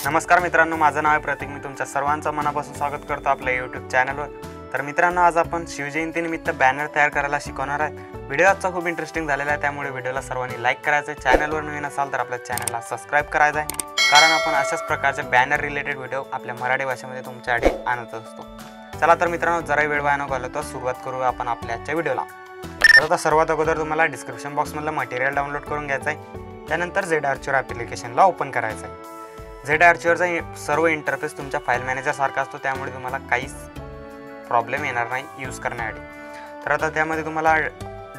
नमस्कार मित्रांनो, माझं नाव आहे प्रतीक। मी तुमच्या सर्वांचं मनापासून स्वागत करतो आपल्या यूट्यूब चॅनलवर। तर मित्रांनो, आज आपण शिवजयंतीनिमित्त बॅनर तयार करायला शिकवणार आहोत। व्हिडिओ आजचा खूप इंटरेस्टिंग झालेला आहे, त्यामुळे व्हिडिओला सर्वांनी लाईक करायचं आहे। चॅनलवर नवीन असाल तर आपल्या चॅनलला सबस्क्राईब करायचं आहे, कारण आपण अशाच प्रकारचे बॅनर रिलेटेड व्हिडिओ आपल्या मराठी भाषेमध्ये तुमच्यासाठी आणत असतो। चला तर मित्रांनो, जरा वेळ वाया न घालवता सुरुवात करू आपण आपल्या आजच्या व्हिडिओला। तर आता सर्वात अगोदर तुम्हाला डिस्क्रिप्शन बॉक्समधलं मटेरियल डाउनलोड करून घ्यायचं आहे। त्यानंतर झेड आर्चर ॲप्लिकेशनला ओपन करायचं आहे। झेड आर्चरचा सर्व इंटरफेस तुमच्या फाईल मॅनेजर सारखा असतो, त्यामुळे तुम्हाला काहीच प्रॉब्लेम येणार नाही यूज करण्यासाठी। तर आता त्यामध्ये तुम्हाला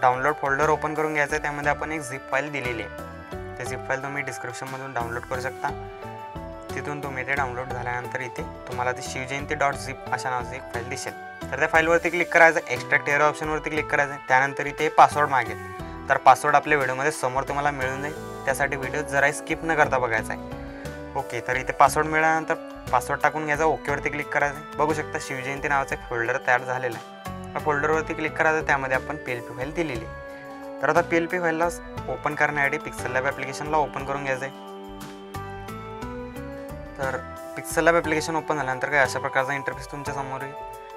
डाउनलोड फोल्डर ओपन करून घ्यायचं आहे। त्यामध्ये आपण एक झिप फाईल दिलेली आहे, ते झिप फाईल तुम्ही डिस्क्रिप्शनमधून डाउनलोड करू शकता। तिथून तुम्ही ते डाउनलोड झाल्यानंतर इथे तुम्हाला ती शिवजयंती.zip अशा नावाची एक फाईल दिसेल। तर त्या फाईलवरती क्लिक करायचं, एक्स्ट्रॅक्ट एअर ऑप्शनवरती क्लिक करायचं। त्यानंतर इथे पासवर्ड मागेल, तर पासवर्ड आपल्या व्हिडिओमध्ये समोर तुम्हाला मिळून जाईल। त्यासाठी व्हिडिओ जराही स्किप न करता बघायचा आहे। ओके, तर इथे पासवर्ड मिळाल्यानंतर पासवर्ड टाकून घ्यायचा, ओकेवरती क्लिक करायचं। बघू शकता शिवजयंती नावाचा एक फोल्डर तयार झालेला आहे। त्या फोल्डरवरती क्लिक करायचं, त्यामध्ये आपण PLP फाईल दिलेली आहे। तर आता PLP फाईलला ओपन करण्यासाठी पिक्सल लॅब ॲप्लिकेशनला ओपन करून घ्यायचं आहे। तर पिक्सल लॅब ॲप्लिकेशन ओपन झाल्यानंतर काय अशा प्रकारचा इंटरफेस तुमच्या समोर येईल।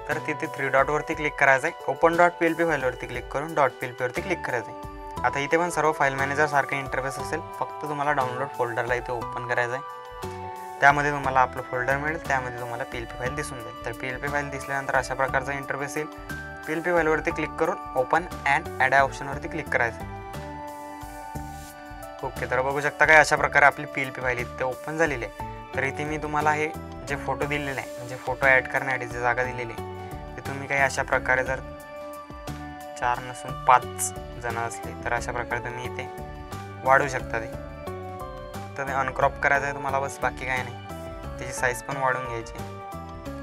तर तिथे 3 डॉटवरती क्लिक करायचं आहे, ओपन .plp फाईलवरती क्लिक करून .plp वरती क्लिक करायचं आहे। आता इथे पण सर्व फाईल मॅनेजर सारखा इंटरफेस असेल, फक्त तुम्हाला डाउनलोड फोल्डरला इथे ओपन करायचं आहे। त्यामध्ये तुम्हाला आपलं फोल्डर मिळेल, त्यामध्ये तुम्हाला PLP फाईल दिसून जाईल। तर PLP फाईल दिसल्यानंतर अशा प्रकारचा इंटरफेस येईल। PLP फाईलवरती क्लिक करून ओपन अँड ॲड ऑप्शनवरती क्लिक करायचं। ओके, तर बघू शकता काय अशा प्रकारे आपली PLP फाईल इथे ओपन झालेली आहे। तर इथे मी तुम्हाला हे जे फोटो दिलेले आहे, म्हणजे फोटो ॲड करण्यासाठी जी जागा दिलेली आहे, ते तुम्ही काही अशा प्रकारे जर 4 नसून 5 जण असले तर अशा प्रकारे तुम्ही इथे वाढवू शकता। ते अनक्रॉप करायचं आहे तुम्हाला, बस बाकी काय नाही। त्याची साईज पण वाढवून घ्यायची,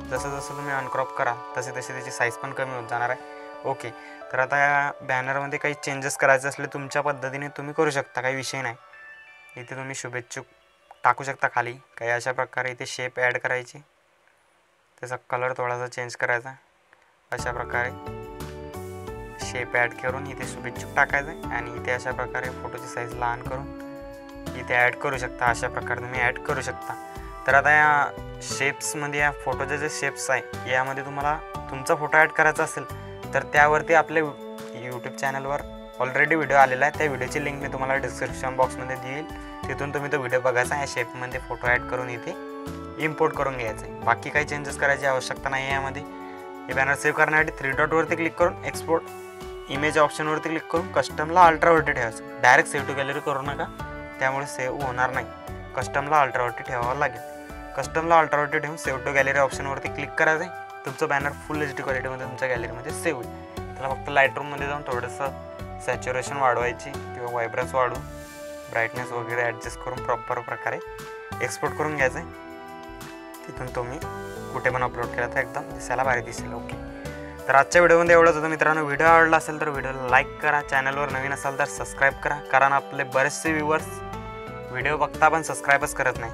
जसं जसं तुम्ही अनक्रॉप करा तसे तसे त्याची साईज पण कमी होत जाणार आहे। ओके, तर आता या बॅनरमध्ये काही चेंजेस करायचे असले तुमच्या पद्धतीने तुम्ही करू शकता, काही विषय नाही। इथे तुम्ही शुभेच्छुक टाकू शकता खाली, काही अशा प्रकारे इथे शेप ॲड करायची, त्याचा कलर थोडासा चेंज करायचा। अशा प्रकारे शेप ॲड करून इथे शुभेच्छुक टाकायचं आहे, आणि इथे अशा प्रकारे फोटोची साईज लहान करून इथे ॲड करू शकता। अशा प्रकारे तुम्ही ॲड करू शकता। तर आता या शेप्समध्ये, या फोटोचे जे शेप्स आहे, यामध्ये तुम्हाला तुमचा फोटो ॲड करायचा असेल तर त्यावरती आपल्या यूट्यूब चॅनलवर ऑलरेडी व्हिडिओ आलेला आहे। त्या व्हिडिओची लिंक मी तुम्हाला डिस्क्रिप्शन बॉक्समध्ये देईल, तिथून तुम्ही तो व्हिडिओ बघायचा। या शेपमध्ये फोटो ॲड करून इथे इम्पोर्ट करून घ्यायचं आहे। बाकी काही चेंजेस करायची आवश्यकता नाही आहे यामध्ये। हे बॅनर सेव्ह करण्यासाठी 3 डॉटवरती क्लिक करून एक्सपोर्ट इमेज ऑप्शनवरती क्लिक करून कस्टमला अल्ट्रावरती ठेवायचं। डायरेक्ट सेव्ह टू गॅलरी करू नका, त्यामुळे सेव्ह होणार नाही। कस्टमला अल्ट्रावरती ठेवावं लागेल। कस्टमला अल्ट्रावरती ठेवून सेव्ह टू गॅलरी ऑप्शनवरती क्लिक करायचं आहे। तुमचं बॅनर फुल HD क्वालिटीमध्ये तुमच्या गॅलरीमध्ये सेव्ह होईल। त्याला फक्त लाईटरूममध्ये जाऊन थोडंसं सॅच्युरेशन वाढवायची किंवा व्हायब्रन्स वाढवून ब्राईटनेस वगैरे ॲडजस्ट करून प्रॉपर प्रकारे एक्सपोर्ट करून घ्यायचं आहे। तिथून तुम्ही कुठे पण अपलोड केला तर एकदम दिसायला भारी दिसेल। ओके, तर आजच्या व्हिडिओमध्ये एवढंच होतं मित्रांनो। व्हिडिओ आवडला असेल तर व्हिडिओला लाईक करा, चॅनलवर नवीन असाल तर सबस्क्राईब करा, कारण आपले बरेचसे व्ह्यूवर्स व्हिडिओ बघता पण सबस्क्राईबच करत नाही।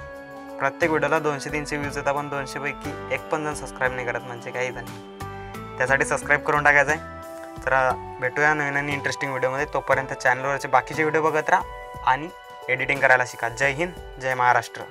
प्रत्येक व्हिडिओला 200-300 व्ह्यूज येतात, पण 200 पैकी एक पण जण सबस्क्राईब नाही करत, म्हणजे काही झालं। त्यासाठी सबस्क्राईब करून टाकायचं आहे। तर भेटूया नवीन आणि इंटरेस्टिंग व्हिडिओमध्ये। तोपर्यंत चॅनलवरचे बाकीचे व्हिडिओ बघत राहा आणि एडिटिंग करायला शिका। जय हिंद, जय महाराष्ट्र।